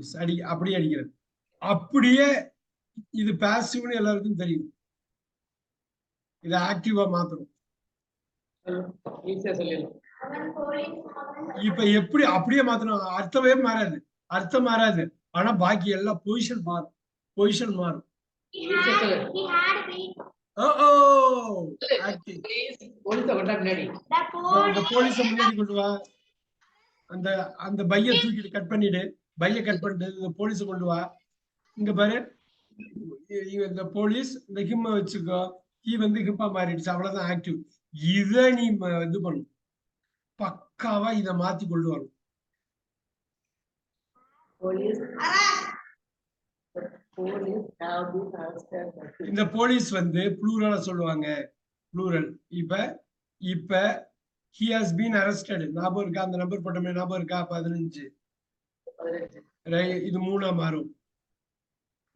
Police அப்படியே அடிக்கிறது. அப்படியே இது பாசிவ்னு எல்லாருக்கும் தெரியும். இதை ஆக்டிவா மாத்தணும். இப்ப எப்படி அப்படியே மாத்தணும்? அர்த்தமே மாறாது, அர்த்தம் மாறாது. ஆனா பாக்கி எல்லாம் பொசிஷன் மாறும், பொசிஷன் மாறும். போலீஸ முன்னாடி கொண்டு வா. அந்த அந்த பைய தூக்கிட்டு கட் பண்ணிடு, பைய கட் பண்ணிட்டு போலீஸ கொண்டு வா. இங்க பாரு, இந்த போலீஸ் இந்த ஹிம்ம வச்சுக்கோ, ஹி வந்து ஹிப்பா மாறிடுச்சு, அவ்வளவுதான் ஆக்டிவ். இத நீ இது பண்ணும், பக்காவா இத மாத்தி கொண்டு வரும். இந்த போலீஸ் வந்து ப்ளூரலா சொல்லுவாங்க, ப்ளூரல். இப்ப he has been arrested. ஞாபகம் இருக்கா? அந்த நம்பர் போட்டோமே ஞாபகம் இருக்கா? 15. இது 3ஆ மாறும்.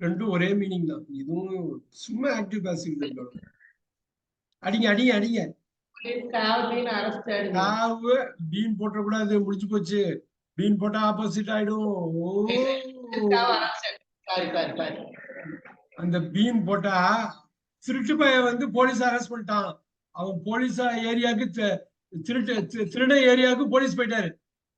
ரெண்டும் ஒரே மீனிங் தான். இதுவும் சும்மா ஆக்டிவ் பாசிவ் தான். அடிங்க அடிங்க அடிங்க. பீன் போட்ட கூடாது, முடிஞ்சு போச்சு. பீன் போட்டா ஆப்போசிட் ஆயிடும். அந்த பீன் போட்டா திருட்டு பைய வந்து போலீஸ் அரெஸ்ட் பண்ணிட்டான். அவன் போலீஸ் ஏரியாவுக்கு திருட ஏரியாவுக்கு போலீஸ் போயிட்டாரு.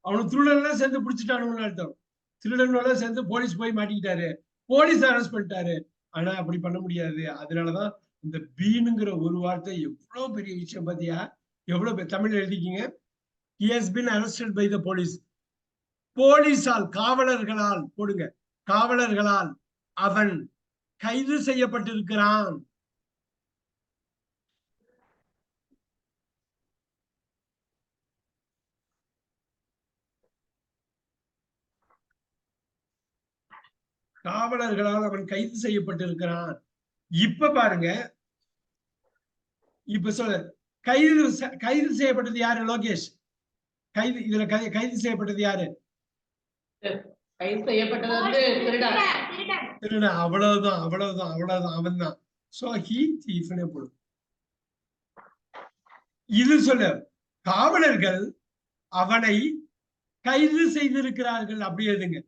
அவனுக்கு திருடன்லாம் சேர்ந்து பிடிச்சிட்டானுன்னு அர்த்தம். திருடனோட சேர்ந்து போலீஸ் போய் மாட்டிக்கிட்டாரு, போலீஸ் அரெஸ்ட் பண்ணிட்டாரு. ஆனா அப்படி பண்ண முடியாது. அதனாலதான் இந்த பீனுங்கிற ஒரு வார்த்தை எவ்வளவு பெரிய விஷயம் பாத்தியா? எவ்வளவு Tamil எழுதிக்கிங்க. he has been arrested by the police. போலீசால், காவலர்களால் போடுங்க, காவலர்களால் அவன் கைது செய்யப்பட்டிருக்கிறான். காவலர்களால் அவன் கைது செய்யப்பட்டிருக்கிறான். இப்ப பாருங்க, இப்ப சொல்ல கைது செய்யப்பட்டது யாரு? லோகேஷ். இதுல கைது செய்யப்பட்டது யாரு? திருடன். அவ்வளவுதான் அவ்வளவுதான் அவ்வளவுதான், அவன் தான். சோ ஹி தீஃப்னே போடும். இது சொல்ல காவலர்கள் அவனை கைது செய்திருக்கிறார்கள், அப்படி எழுதுங்க.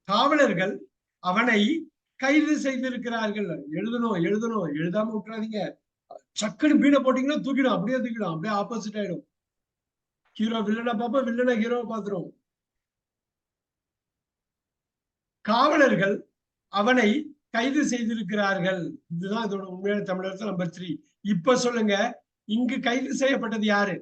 காவலர்கள் அவனை கைது செய்திருக்கிறார்கள். எழுதணும் எழுதணும், எழுதாம விட்டுறாதீங்க. சக்குன்னு பீனை போட்டீங்கன்னா தூக்கிடும், அப்படியே தூக்கிடும், அப்படியே ஆப்போசிட் ஆயிடும். ஹீரோ வில்லனை பார்ப்போம், வில்லனை ஹீரோவை பார்த்துரும். காவலர்கள் அவனை கைது செய்திருக்கிறார்கள். இதுதான் இதோட உண்மையான தமிழர்த்த நம்பர் 3. இப்ப சொல்லுங்க, இங்கு கைது செய்யப்பட்டது யாரு?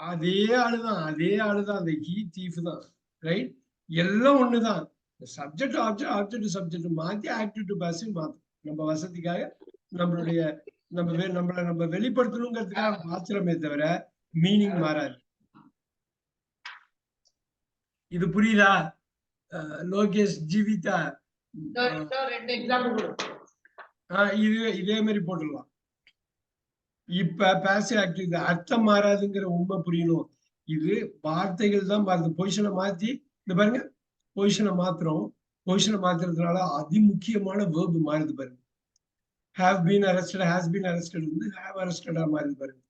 அதே ஆளுதான், அதே ஆளுதான். அந்த ஹீ தீஃப் தான், ரைட்? எல்லாம் ஒண்ணுதான். சப்ஜெக்ட் ஆப்ஜெக்ட், ஆப்ஜெக்ட் சப்ஜெக்ட் மாத்தி ஆக்டிவ் டு பாசிவ் மாத்தும். நம்ம வசதிக்காக நம்மளுடைய நம்ம வெளிப்படுத்தணுங்கிறதுக்காக மாத்திரமே தவிர மீனிங் மாறாது. இது புரியுதா லோகேஷ், ஜீவிதா? இதே மாதிரி போட்டுடலாம். இப்ப பாசிவ் ஆக்டிவ் அர்த்தம் மாறாதுங்கிற உண்மை புரியணும். இது வார்த்தைகள் தான் மாறுது. பொசிஷனை மாத்தி, இந்த பாருங்க, பொசிஷனை மாத்துறோம். பொசிஷனை மாத்துறதுனால அதிமுக்கியமான வேர்பு மாறுது பாருங்க. have been arrested, has been arrested வந்து have arrested மாறுது பாருங்க.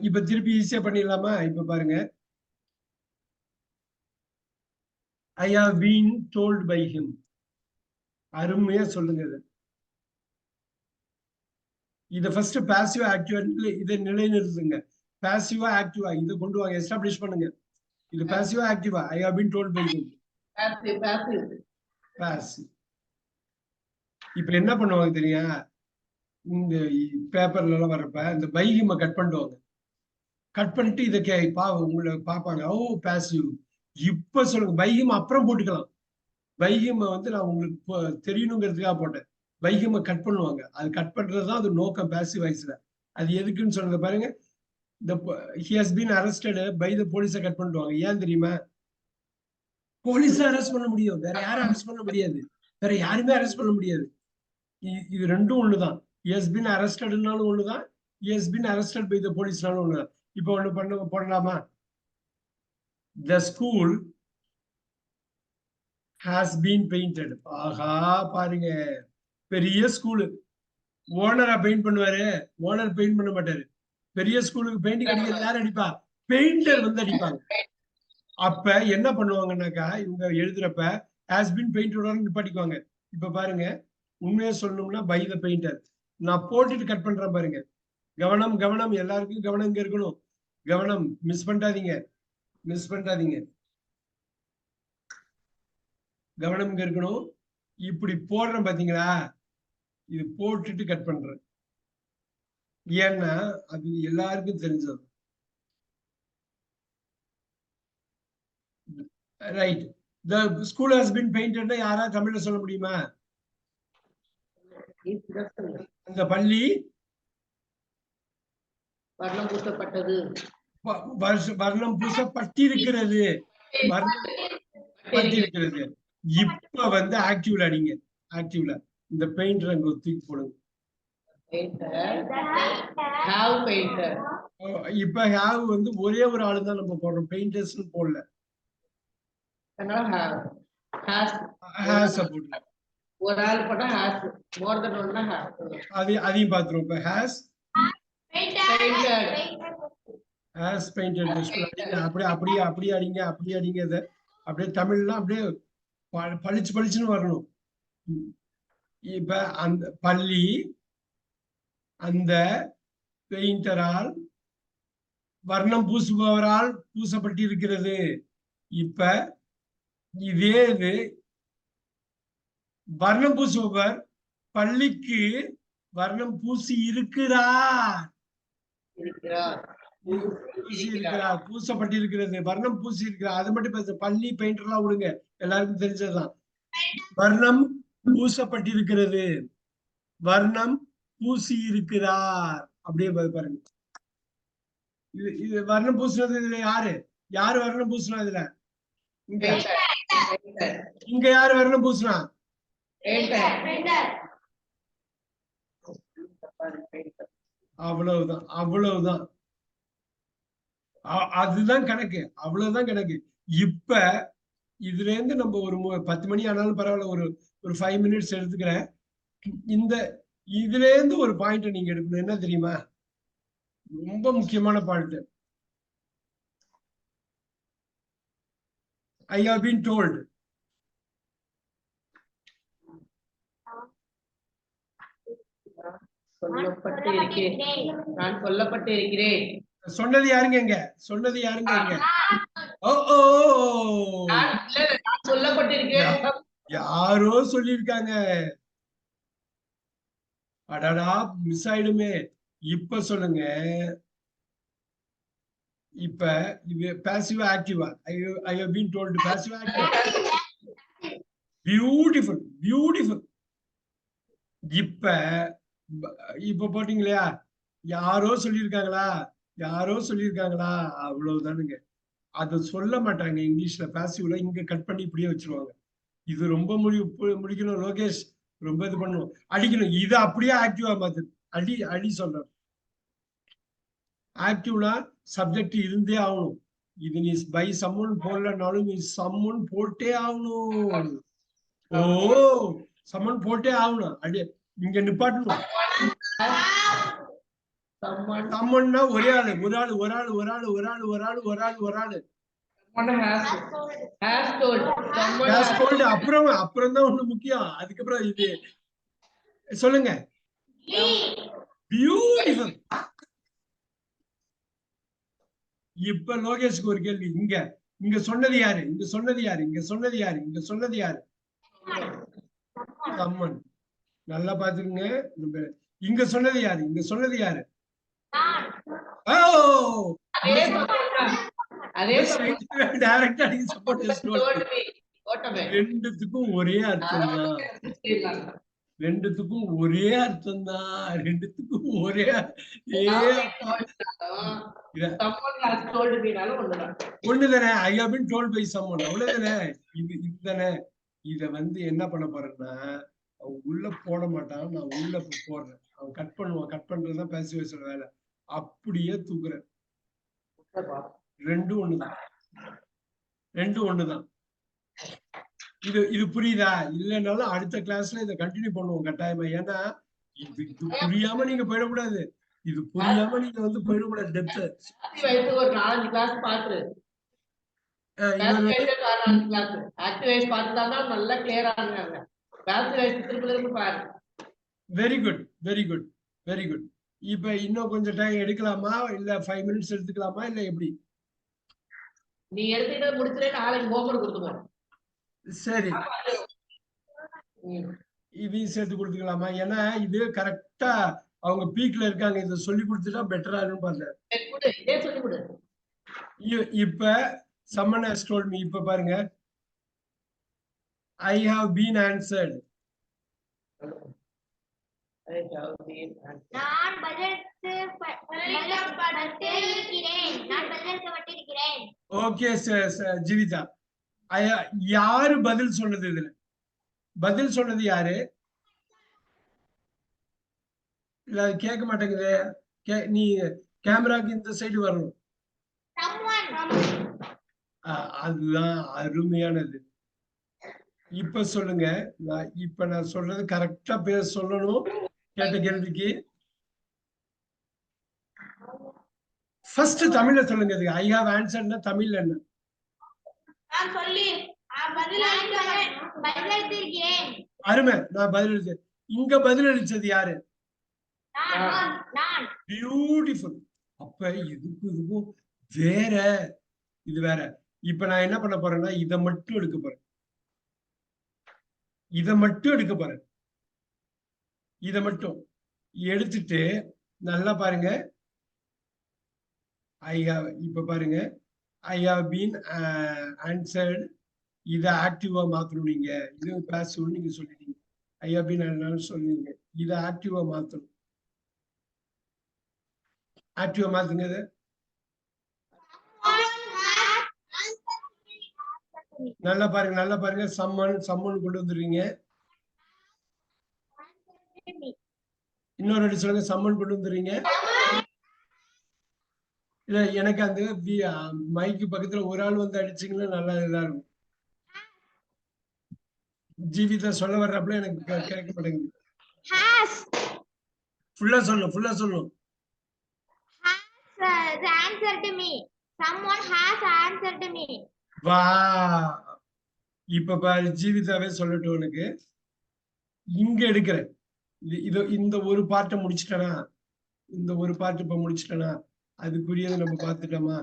இப்ப திருப்பி ஈஸியா பண்ணிடலாமா? இப்ப பாருங்க, I have been told by him. அருமையா சொல்லுங்க. இதை ஃபர்ஸ்ட் பாசிவ் ஆக்டிவா இதை நிலைநிறுத்துங்க. பாசிவா ஆக்டிவா இதை கொண்டு வாங்க, எஸ்டாப்ளிஷ் பண்ணுங்க. இது பாசிவா ஆக்டிவா? I have been told by him. Passive. இப்ப என்ன பண்ணுவாங்க தெரியும்? இந்த பேப்பர்ல எல்லாம் வர்றப்ப இந்த பை ஹிம் கட் பண்ணுவாங்க. கட் பண்ணிட்டு இதை உங்களை பார்ப்பாங்க. Oh passive. இப்ப சொல்லுங்க, பை ஹிம் அப்புறம் போட்டுக்கலாம். பை ஹிம் வந்து நான் உங்களுக்கு தெரியணுங்கிறதுக்காக போட்டேன். பை ஹிம் கட் பண்ணுவாங்க. அது கட் பண்றதுதான் அது நோக்கம் பாசிவ் வாய்ஸ்ல. அது எதுக்குன்னு சொல்லுங்க பாருங்க. he has been arrested by the police cut பண்ணுவாங்க. ஏன் தெரியுமா? போலீஸ் அரெஸ்ட் பண்ண முடியும், வேற யாரும் அரெஸ்ட் பண்ண முடியாது. வேற யாருமே அரெஸ்ட் பண்ண முடியாது. இது ரெண்டும் ஒண்ணுதான். he has been arrestedனாலும் ஒண்ணுதான், he has been arrested by the policeனாலும் ஒண்ணுதான். இப்போ ஒண்ணு பண்ணலாமா? the school has been painted. ஆஹா பாருங்க, பெரிய ஸ்கூலு. ஓனரா பெயிண்ட் பண்ணுவாரு? ஓனர் பெயிண்ட் பண்ண மாட்டாரு. பெரிய ஸ்கூலுக்கு பெயிண்டிங் அடிக்கிறது யார் அடிப்பா? பெயிண்டர் வந்து அடிப்பாங்க. அப்ப என்ன பண்ணுவாங்கன்னாக்கா இவங்க எழுதுறப்ப ஹாஸ் பின் பெயிண்டோட நிப்பாட்டிக்குவாங்க. இப்ப பாருங்க, உண்மையா சொல்லணும்னா பை த பெயிண்டர். நான் போட்டுட்டு கட் பண்றேன் பாருங்க. கவனம் கவனம், எல்லாருக்கும் கவனம் இங்க இருக்கணும். கவனம், மிஸ் பண்ணிட்டாதீங்க, மிஸ் பண்ணிட்டாதீங்க. கவனம் இங்க இருக்கணும். இப்படி போடுறேன் பாத்தீங்களா, இது போட்டுட்டு கட் பண்றேன். ஏன்னா அது எல்லாருக்கும் தெரிஞ்சது. Right. The school has been painted. யாரா தமிழ்ல சொல்ல முடியுமா? அந்த பள்ளி வர்ணம் பூசப்பட்டது. வர்ணம் பூசப்பட்டிருக்கிறது. பட்டிருக்கிறது. இப்ப வந்து ஆக்டிவ்ல அடிங்க. ஆக்டிவ்ல இந்த பெயிண்டர் அங்க தூக்கி போடுங்க. இப்ப ஹேவ் வந்து ஒரே ஒரு ஆளு தான் நம்ம போடுறோம், பெயிண்டர்ஸ் போடல. ஒரு ஆள் போட்டா ஹேஸ், மோர் தென் ஒன்னா ஹேஸ். அதையும் பாத்துறோம். இப்ப ஹேஸ் பெயிண்டட் தி ஸ்கூல். அப்படியே அப்படியே அப்படியே அடிங்க, அப்படியே அடிங்க. இதை அப்படியே தமிழ்லாம் அப்படியே பளிச்சு பளிச்சுன்னு வரணும். இப்ப அந்த பள்ளி அந்த பெயிண்டரால் வர்ணம் பூசுபவரால் பூசப்பட்டிருக்கிறது. இப்ப இதே இது வர்ணம் பூசுபவர் பள்ளிக்கு வர்ணம் பூசி இருக்கிறார். பூசப்பட்டிருக்கிறது, வர்ணம் பூசி இருக்கிறார். அது மட்டும் பேச, பள்ளி பெயிண்டர்லாம் விடுங்க, எல்லாருக்கும் தெரிஞ்சதுதான். வர்ணம் பூசப்பட்டிருக்கிறது, வர்ணம் பூசி இருக்கிறார். அப்படியே பாருங்க. இது வர்ணம் பூசினது இதுல யாரு யாரு வர்ணம் பூசினா? இதுல இங்க யாரு வர்ணம் பூசினா? அவ்வளவுதான், அவ்வளவுதான். அதுதான் கணக்கு, அவ்வளவுதான் கணக்கு. இப்ப இதுல இருந்து நம்ம ஒரு 10 மணி ஆனாலும் பரவாயில்ல, ஒரு 5 மினிட்ஸ் எடுத்துக்கிறேன். இந்த இதுல இருந்து ஒரு பாயிண்ட் நீங்க எடுக்கணும். என்ன தெரியுமா? ரொம்ப முக்கியமான point. I have been told. நான் சொல்லப்பட்டிருக்கிறேன். சொன்னது யாருங்க? இங்க சொன்னது யாருங்க? இங்க சொல்லப்பட்டிருக்கேன் யாரோ சொல்லியிருக்காங்க. அடடா, மிஸ் ஆயிடுமே. இப்ப சொல்லுங்க. இப்ப இது passive Activa? I have been told passive active. Beautiful, beautiful. இப்ப இப்ப போட்டீங்க இல்லையா, யாரோ சொல்லியிருக்காங்களா, யாரோ சொல்லியிருக்காங்களா, அவ்வளவுதானுங்க. அத சொல்ல மாட்டாங்க இங்கிலீஷ்ல பாசிவ்ல. இங்க கட் பண்ணி இப்படியே வச்சிருவாங்க. இது ரொம்ப முடிக்கணும் லோகேஷ், ரொம்ப இது பண்ணுவோம், அடிக்கணும். இது அப்படியே ஆக்டிவா மாத்து. அடி அடி சொல்றேன். ஆக்டிவ்னா சப்ஜெக்ட் இருந்தே ஆகணும். இது நீ பை சம்மன் போடலனாலும் நீ சம்மன் போட்டே ஆகணும். ஓ, சம்மன் போட்டே ஆகணும். அடி இங்க நிப்பாட்டணும். சம்மன்னா ஒரே ஆளு, ஒரு ஆளு, ஒரு ஆளு, ஒரு ஆளு, ஒரு ஆளு, ஒரு ஆளு, ஒரு ஆளு, ஒரு ஆளு. அப்புறம் அப்புறம் தான் ஒண்ணு முக்கியம். அதுக்கப்புறம் இது சொல்லுங்க. பியூட்டிஃபுல். இப்ப லோகேஷ்க்கு ஒரு கேள்வி. இங்க இங்க சொன்னது யாரு? இங்க சொன்னது யாரு? இங்க சொன்னது யாரு? இங்க சொன்னது யாரு? சம்மன். நல்லா பாத்துருங்க. இங்க சொன்னது யாரு? இங்க சொன்னது யாரு? ரெண்டுத்துக்கும் ஒரே அர்த்தம் தான். ரெண்டுத்துக்கும் ஒரே அர்த்தம் தான். ரெண்டுத்துக்கும் ஒரே ஒண்ணுதானே. I have been told by someone, அவ்வளவுதானே. இதுதானே. இத வந்து என்ன பண்ண போறேன்னா, அவன் உள்ள போட மாட்டான், நான் உள்ள போடுறேன். அவன் கட் பண்ணுவான். கட் பண்றதுதான் பேசிவ் வாய்ஸோட வேலை. அப்படியே தூக்குறேன். ரெண்டும் ஒண்ணுதான், ரெண்டும் ஒண்ணுதான். இது புரியுதா? இல்லைன்னாலும் அடுத்த கிளாஸ்ல இதை கண்டினியூ பண்ணுவோம் கட்டாயமா. ஏன்னா இது புரியாம நீங்க போயிடக்கூடாது. இது புரியாம நீங்க வந்து போயிடக்கூடாது. டெப்த் ஒரு 4 கிளாஸ் பாத்துரு. இன்னொரு ஆக்டிவ் வாய்ஸ் பார்த்துதான் நல்லா கிளியரா இருக்காங்க. பேசிவ் வாய்ஸ் திரும்ப திரும்ப பாரு. Very good very good very good. இப்ப இன்னும் கொஞ்சம் டைம் எடுக்கலாமா இல்ல 5 மினிட்ஸ் எடுத்துக்கலாமா இல்ல எப்படி? நீ எடுத்துக்கிட்டு முடிச்சுட்டு நாளைக்கு ஹோம்வொர்க் கொடுத்துருவோம். சரி, இதையும் சேர்த்து கொடுத்துக்கலாமா? ஏன்னா இது கரெக்டா அவங்க பீக்ல இருக்காங்க. இதை சொல்லி கொடுத்துட்டா பெட்டரா இருக்கும் பார்த்தேன். இதே சொல்லி கொடு. இப்ப someone has told me, இப்ப பாருங்க, I have been answered. நான் பதிலளிக்கப்பட்டிருக்கிறேன். ஓகே ஜீவிதா, யாரு பதில் சொன்னது? இதுல பதில் சொன்னது யாரு? இல்ல கேட்க மாட்டேங்குது. நீ கேமராக்கு இந்த சைடு வரணும். அதுதான் அருமையானது. இப்ப சொல்லுங்க. இப்ப நான் சொல்றது கரெக்டா பேச சொல்லணும். கேட்ட கேள்விக்கு ஃபர்ஸ்ட் தமிழ்ல சொல்லுங்க. ஐ ஹவ் ஆன்சர்ட்னா தமிழ்ல என்ன? அருமை. நான் பதிலளிச்சேன். இங்க பதிலளிச்சது யாரு? பியூட்டிஃபுல். அப்ப இதுக்கும் வேற, இது வேற. இப்ப நான் என்ன பண்ண போறேன்னா இதை மட்டும் எடுக்க போறேன். இதை மட்டும் எடுக்க போறேன். இதை மட்டும் எடுத்துட்டு நல்லா பாருங்க. இப்ப பாருங்க, ஐ ஹவ் பீன் ஆன்சர்ட். இதை ஆக்டிவா மாத்தணும். நீங்க இது பாசிவ் நீங்க சொல்லிட்டீங்க. ஐ ஹவ் பீன் சொல்லுவீங்க. இதை ஆக்டிவா மாத்தணும். ஆக்டிவா மாத்துங்க. நல்லா பாருங்க, நல்லா பாருங்க. சம்மன் கொண்டு வந்துருவீங்க. இன்னொரு அடி சொல்லுங்க. சம்மன் கொண்டு வந்துருவீங்க. இல்ல எனக்கு அந்த மைக்கு பக்கத்துல ஒரு ஆள் வந்து அடிச்சீங்கன்னா நல்லா இதா இருக்கும். ஜீவிதா சொல்ல வர்றப்பல எனக்கு கேட்க மாட்டேங்குது. ஃபுல்லா சொல்லணும், ஃபுல்லா சொல்லணும். வா, இப்ப பாரு ஜீவிதாவே சொல்லட்டும். உனக்கு இங்க எடுக்கிறேன். இந்த ஒரு பார்ட்டை முடிச்சிட்டனா, இந்த ஒரு பார்ட் இப்ப முடிச்சிட்டனா, அதுக்குரியதை நம்ம பார்த்துட்டோமா?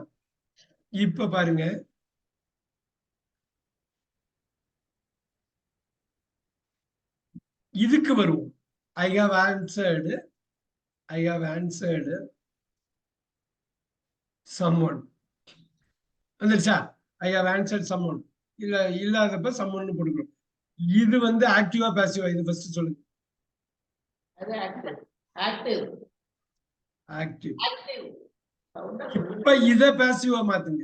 இப்ப பாருங்க, இதுக்கு வருவோம். I have answered someone. வந்துருச்சா? I have answered someone. இல்ல இல்லாதப்ப someone கொடுக்கணும். இது வந்து ஆக்டிவா பாசிவா? இது ஃபர்ஸ்ட் சொல்லுங்க. ஆக்டிவ். இப்ப இத பாசிவா மாத்துங்க.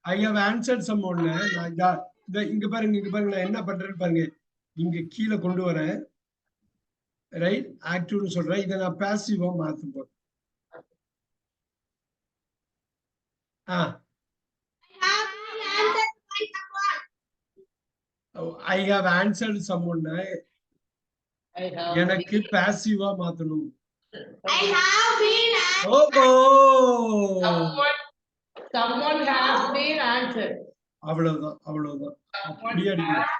I have answered someone. இங்க பாருங்க, இங்க பாருங்க. நான் என்ன பண்றேன்னு பாருங்க. இங்க கீழே கொண்டு வரேன். ரைட், ஆக்டிவ்னு சொல்றேன். இதை நான் பாசிவா மாத்த போறேன். ஐ ஹவ் ஆன்சர்ட் someone எனக்கு பாசிவா மாத்தணும். Someone has been answered. அவ்வளவுதான், அவ்வளவுதான். அப்படியே அடிக்கணும்.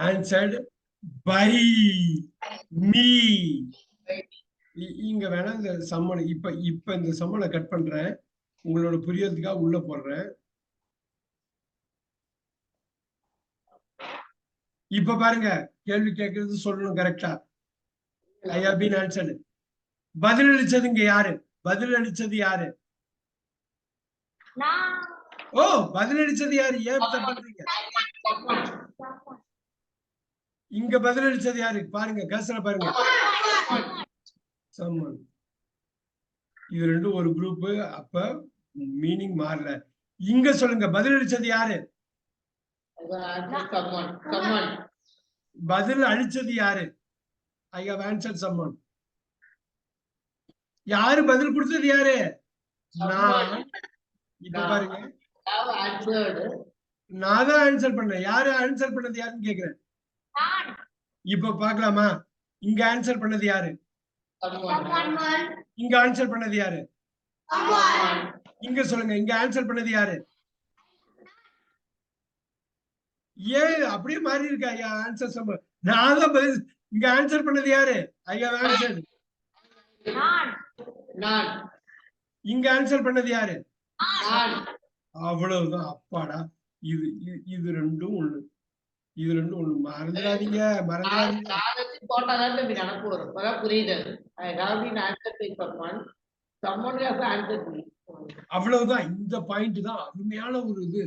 Answered by me. இங்க வேணா இந்த சம்மனை இப்ப இந்த சம்மனை கட் பண்றேன். உங்களோட புரியறதுக்காக உள்ள போடுறேன். இப்ப பாருங்க, கேள்வி கேட்கறது சொல்லணும் கரெக்டா. I have been answered. பதில் அளிச்சது இங்க யாரு? பதில் அளிச்சது யாரு? ஓ, பதில் அளிச்சது யாரு? ஏன் பண்றீங்க? இங்க பதில் அளிச்சது யாரு? பாருங்க, கர்சர பாருங்க. someone. இது ரெண்டும் ஒரு குரூப். அப்ப மீனிங் மாறல. இங்க சொல்லுங்க, பதில் அளிச்சது யாரு? பதில் அளிச்சது யாரு? I have answered someone. யாரு பதில் கொடுத்தது? யாரு? நான். இப்ப பாருங்க, நான் தான் ஆன்சர் பண்ணேன். யாரு ஆன்சர் பண்ணது யாருன்னு கேக்குறேன். இப்ப பாக்கலாமா? இங்க ஆன்சர் பண்ணது யாரு? இங்க ஆன்சர் பண்ணது யாரு? இங்க சொல்லுங்க, இங்க ஆன்சர் பண்ணது யாரு? ஏன் அப்படியே மாறி இருக்கு ஐயா ஆன்சர்? நான் தான் பதில். இங்க ஆன்சர் பண்ணது யாரு? ஐயா ஆன்சர். இங்க ஆன்சர் பண்ணது யாரு? அவ்வளவுதான். அப்பாடா, இது இது ரெண்டும் ஒண்ணு. இது ரெண்டும் ஒண்ணு. மறந்துடாதீங்க, மறந்துடாதீங்க. போட்டாதான் தம்பி கணக்கு வரும். அப்பதான் புரியுது. I have been answered by someone. Someone has answered me. அவ்வளவுதான். இந்த பாயிண்ட் தான் அருமையான ஒரு இது.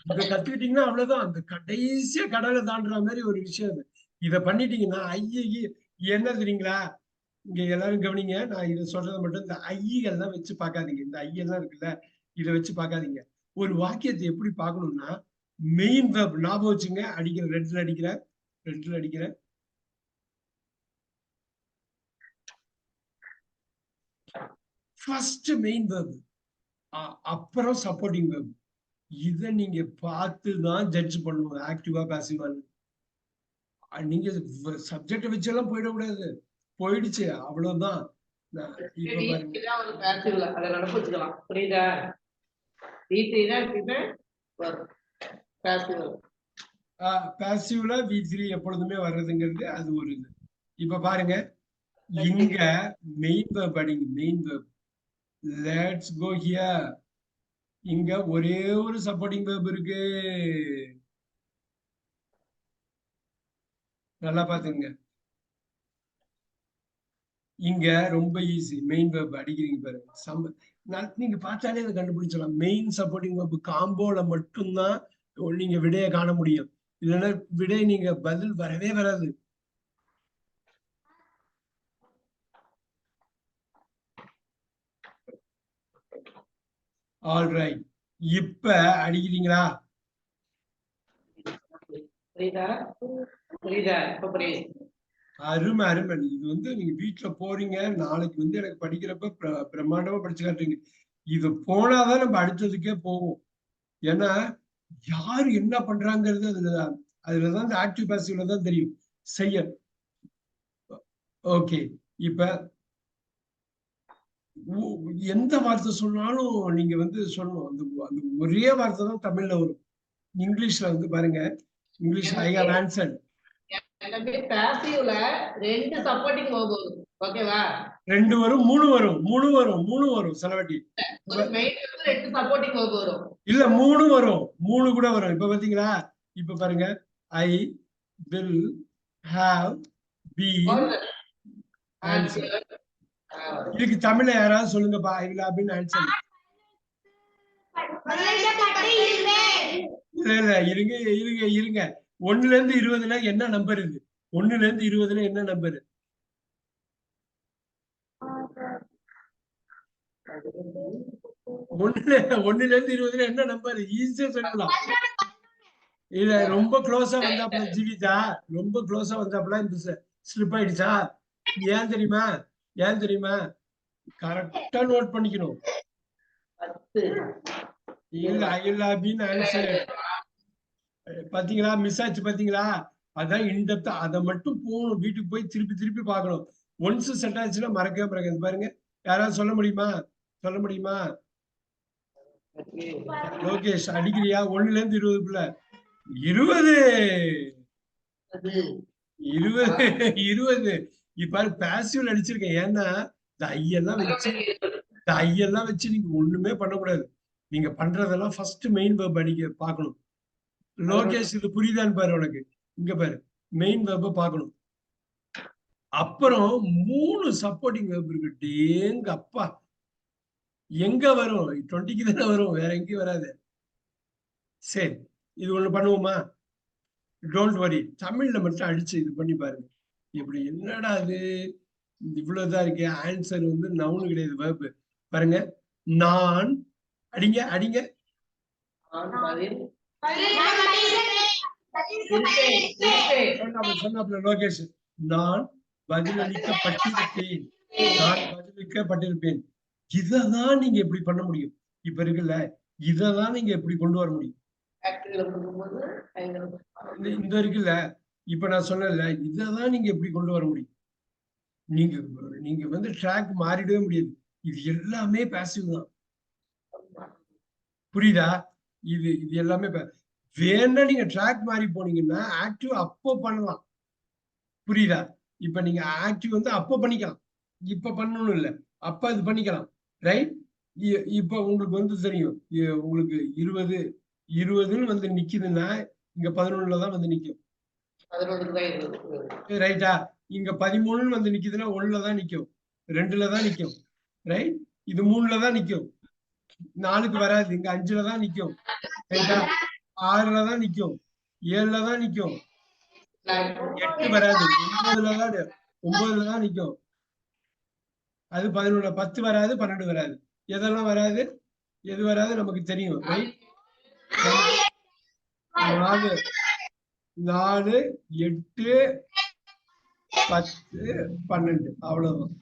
இத கத்துக்கிட்டீங்கன்னா அவ்வளவுதான். அந்த கடைசியா கடலை தாண்டுற மாதிரி ஒரு விஷயம் அது. இத பண்ணிட்டீங்கன்னா ஐய என்ன தெரியுங்களா? இங்க எல்லாரும் கவனிங்க. நான் இத சொல்றதை மட்டும் இந்த ஐயெல்லாம் வச்சு பார்க்காதீங்க. இந்த ஐயெல்லாம் இருக்குல்ல, இத வச்சு பார்க்காதீங்க. ஒரு வாக்கியத்தை எப்படி பார்க்கணும்னா, மெயின் வெர்ப் ஞாபகம் வச்சுங்க. அடிக்கிறேன், ரெட்ல அடிக்கிறேன். ஃபர்ஸ்ட் மெயின் வெர்ப், அப்புறம் சப்போர்ட்டிங் வெர்ப். இத நீங்க பார்த்து தான் ஜட்ஜ் பண்ணணும், ஆக்டிவா பாசிவா. நீங்க சப்ஜெக்ட வச்செல்லாம் போயிடக்கூடாது. போயிடுச்சு, அவ்வளவுதான். இப்ப பாருங்க, அதை நடப்பு வச்சுக்கலாம். புரியுதா? பாசிவ்ல V3 எப்பொழுதுமே வர்றதுங்கிறது அது ஒரு இது. இப்ப பாருங்க, இங்க மெயின் வெர்ப் அடிங்க. Main verb, let's go here. இங்க ஒரே ஒரு சப்போர்ட்டிங் வெர்ப் இருக்கு. நல்லா பாத்துங்க. இங்க ரொம்ப ஈஸி. மெயின் வெர்ப் அடிக்கிறீங்க பாருங்க. நீங்க பார்த்தாலே அதை கண்டுபிடிச்சலாம். மெயின் சப்போர்ட்டிங் வெர்ப் காம்போல மட்டும்தான் நீங்க விடையை காண முடியும். இல்லைன்னா விடை நீங்க பதில் வரவே வராது. ஆல்ரைட், இப்ப அடிக்கிறீங்களா? அருமை அருமை. இது நீங்க வீட்டுல போறீங்க, நாளைக்கு எனக்கு படிக்கிறப்ப பிரம்மாண்டமா படிச்சு காட்டுறீங்க. இது போனாதான் நம்ம அடுத்ததுக்கே போவோம். ஏன்னா யாரு என்ன பண்றாங்கிறது அதுலதான் இந்த ஆக்டிவ் பாசிவ்ல தான் தெரியும் செய்ய. ஓகே, இப்ப எந்த வார்த்தை சொன்னாலும் நீங்க சொல்லணும். அந்த ஒரே வார்த்தை தான் தமிழ்ல வரும். இங்கிலீஷ்ல பாருங்க, இங்கிலீஷ்ல ஐ ஹவ் ஆன்சர்ட். பாசிவ்ல ரெண்டு சப்போர்ட்டிங் வெர்ப் வரும். ஓகேவா? ரெண்டு வரும், மூணு வரும் சில வாட்டி. ரெண்டு சப்போர்ட்டிங் வெர்ப் வரும். இல்ல, மூணு வரும், மூணு கூட வரும். இப்ப பாத்தீங்களா? இப்ப பாருங்க, I will have been answer. இதுக்கு தமிழ்ல யாராவது சொல்லுங்கப்பா. I will have been answer. இல்ல இருங்க இருங்க இருங்க. 1ல இருந்து 20ல என்ன நம்பர் இது? 1ல இருந்து 20ல என்ன நம்பர்? 1ல இருந்து 20ல என்ன நம்பர்? ஈஸியா சொல்லலாம். இல்ல, ரொம்ப க்ளோஸா வந்தாப்புல ஜீவிதா, ரொம்ப க்ளோஸா வந்தாப்புல இந்த ஸ்லிப் ஆயிடுச்சா? ஏன் தெரியுமா? ஏன் தெரியுமா? கரெக்டா நோட் பண்ணிக்கணும். இல்ல, I will have been answered. பாத்தீங்களா? மிஸ் ஆச்சு பாத்தீங்களா? அதான் இன்டெப்தா. அதை மட்டும் போகணும், வீட்டுக்கு போய் திருப்பி திருப்பி பார்க்கணும். ஒன்ஸ் செட் ஆச்சுன்னா மறக்கவே மறக்காது. பாருங்க, யாராவது சொல்ல முடியுமா? சொல்ல முடியுமா? லோகேஷ் அடிக்கிறியா? 1ல இருந்து 20க்குள்ள 20 20 இப்ப பாசிவ்ல அடிச்சிருக்கேன். ஏன்னா இந்த ஐயெல்லாம் வச்சு நீங்க ஒண்ணுமே பண்ணக்கூடாது. நீங்க பண்றதெல்லாம் ஃபர்ஸ்ட் மெயின் வெர்ப் அடிக்க பார்க்கணும். லோகேஷ், இது புரியுதான்னு பாரு உனக்கு. இங்க பாரு, மெயின் வெர்ப பார்க்கணும். அப்புறம் 3 சப்போர்ட்டிங் வெர்ப் இருக்கு. டேங்க அப்பா, எங்க வரும்? 20க்கு தானே வரும், வேற எங்கேயும் வராது. சரி, இது ஒண்ணு பண்ணுவோமா? டோன்ட் வரி, தமிழ்ல மட்டும் அடிச்சு இது பண்ணி பாருங்க. இப்படி என்னடா இது இவ்வளவுதான் இருக்கு. ஆன்சர் நவுன் கிடையாது, வெர்ப். பாருங்க, நான். அடிங்க அடிங்க. சொன்னாப்ல லோகேஷ், நான் பதிலளிக்கப்பட்டிருப்பேன். நான் பதிலளிக்கப்பட்டிருப்பேன். இததான் நீங்க எப்படி பண்ண முடியும்? இப்ப இருக்குல்ல, இததான் நீங்க எப்படி கொண்டு வர முடியும்? இந்த இருக்குல்ல, இப்ப நான் சொன்னேன்ல, இததான் நீங்க எப்படி கொண்டு வர முடியும்? நீங்க ட்ராக் மாறிடவே முடியாது. இது எல்லாமே பாசிவ் தான். புரியுதா? இது இது எல்லாமே வேணா நீங்க ட்ராக் மாறி போனீங்கன்னா ஆக்டிவ் அப்போ பண்ணலாம். புரியுதா? இப்ப நீங்க ஆக்டிவ் வந்து அப்ப பண்ணிக்கலாம். இப்ப பண்ணணும் இல்ல. அப்ப அது பண்ணிக்கலாம். ரைட்? இப்ப உங்களுக்கு வந்து தெரியும். உங்களுக்கு 20ன்னு வந்து நிக்குதுன்னா, இங்க 11ல தான் வந்து நிக்கும். 11க்கு தான் 20. ரைட்டா? இங்க 13ன்னு வந்து நிக்குதுன்னா 1ல தான் நிக்கும். 2ல தான் நிக்கும். ரைட்? இது 3ல தான் நிக்கும். 4க்கு வராது. இங்க 5ல தான் நிக்கும். ரைட்டா? 6ல தான் நிக்கும். 7ல தான் நிக்கும். 8 வராது. 9ல தான் நிக்கும். அது 11 10 வராது, 12 வராது. எதெல்லாம் வராது? எது வராது நமக்கு தெரியும். ரைட்? 4 4 8 10 12 அவ்வளவுதான்.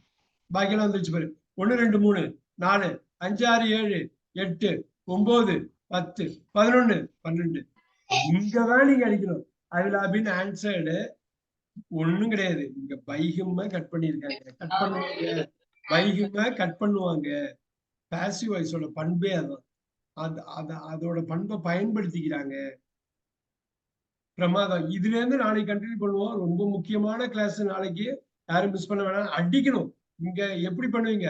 பாக்கியெல்லாம் வந்துருச்சு பாரு. 1 2 3 4 5 6 7 8 9 10 11 12 இங்கதான் நீங்க அடிக்கணும். I will have been answered. ஒண்ணும் கிடையாது. இங்க பைகிம கட் பண்ணிருக்காங்க. கட் பண்ணுவாங்க. பைகிம கட் பண்ணுவாங்க. பாசிவ் வாய்ஸோட பண்பே அதான். அதோட பண்பை பயன்படுத்திக்கிறாங்க. பிரமாதம். இதுல இருந்து நாளைக்கு கண்டினியூ பண்ணுவோம். ரொம்ப முக்கியமான கிளாஸ் நாளைக்கு. யாரும் மிஸ் பண்ண வேணாம். அடிக்கணும். இங்க எப்படி பண்ணுவீங்க?